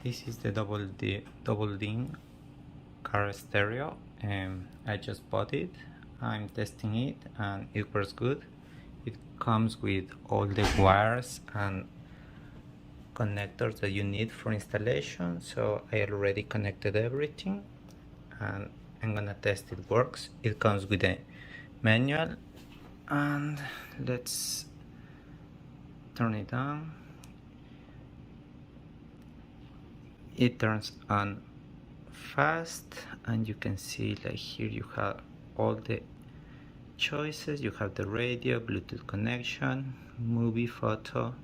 This is the double DIN car stereo, and I just bought it. I'm testing it and it works good. It comes with all the wires and connectors that you need for installation, so I already connected everything and I'm gonna test it works. It comes with a manual, and let's turn it on. It turns on fast, and you can see like here you have all the choices. You have the radio, Bluetooth connection, movie, photo,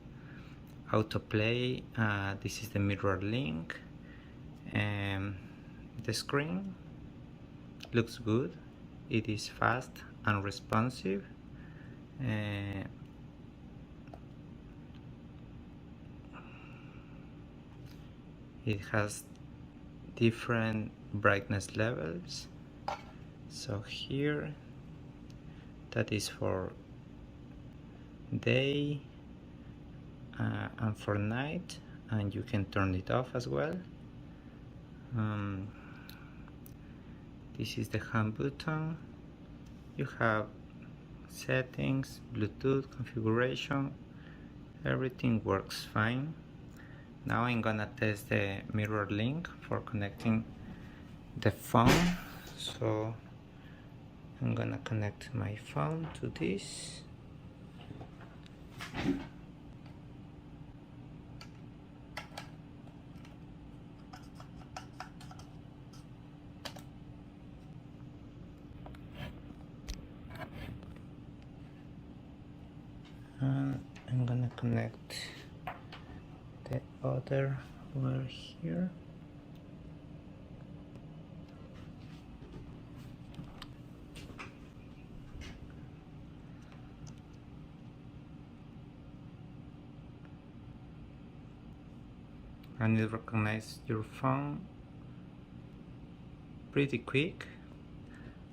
autoplay. This is the mirror link, and the screen looks good. It is fast and responsive. It has different brightness levels. So here, that is for day and for night, and you can turn it off as well. This is the home button. You have settings, Bluetooth configuration, everything works fine. Now I'm gonna test the mirror link for connecting the phone. So I'm gonna connect my phone to this. And I'm gonna connect the other wire here. And it recognizes your phone pretty quick,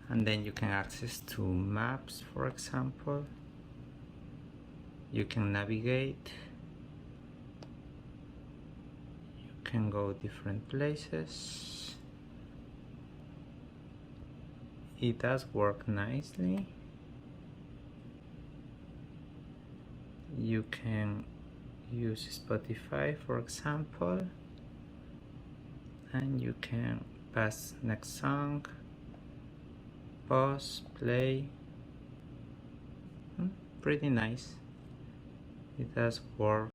and then you can access to maps, for example. You can navigate, you can go different places. It does work nicely. You can use Spotify, for example, and you can pass next song, pause, play. Pretty nice. It does work.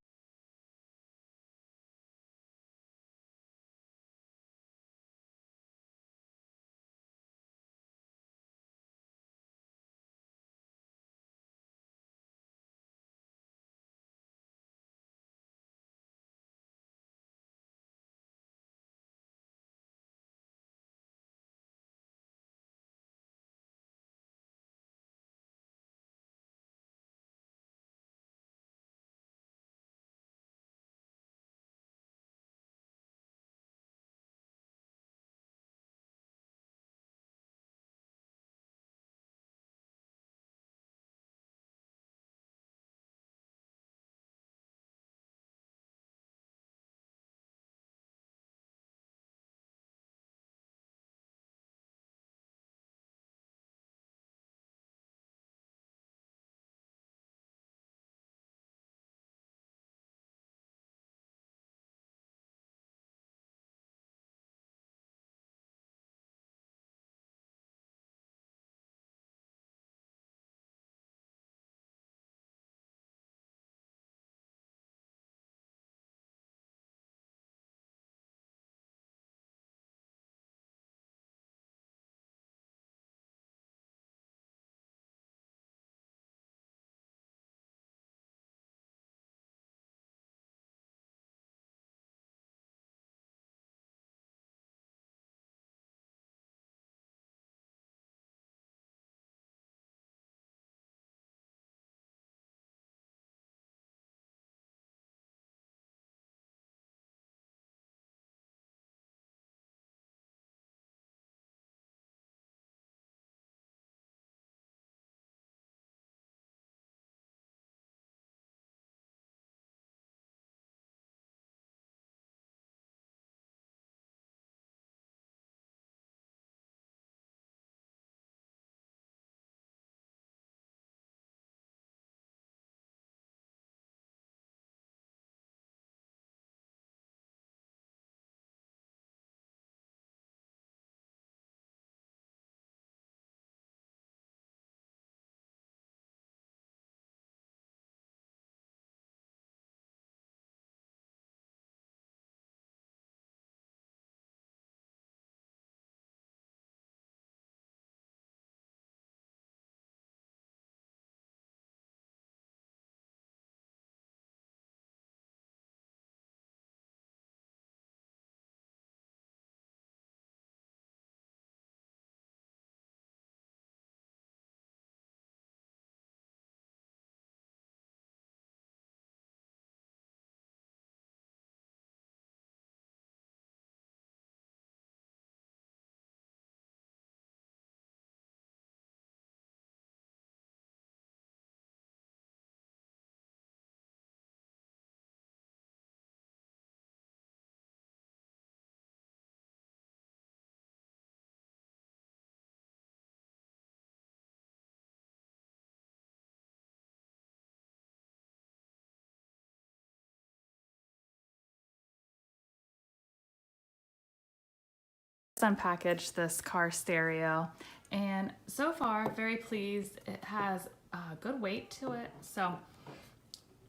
Unpackaged this car stereo, and so far very pleased. It has a good weight to it, so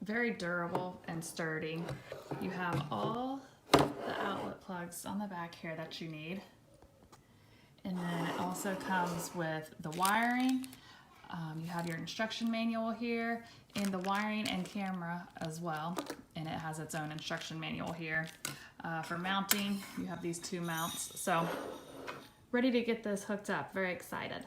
very durable and sturdy. You have all the outlet plugs on the back here that you need, and then it also comes with the wiring. You have your instruction manual here, and the wiring and camera as well, and it has its own instruction manual here. For mounting, you have these two mounts. So ready to get this hooked up. Very excited.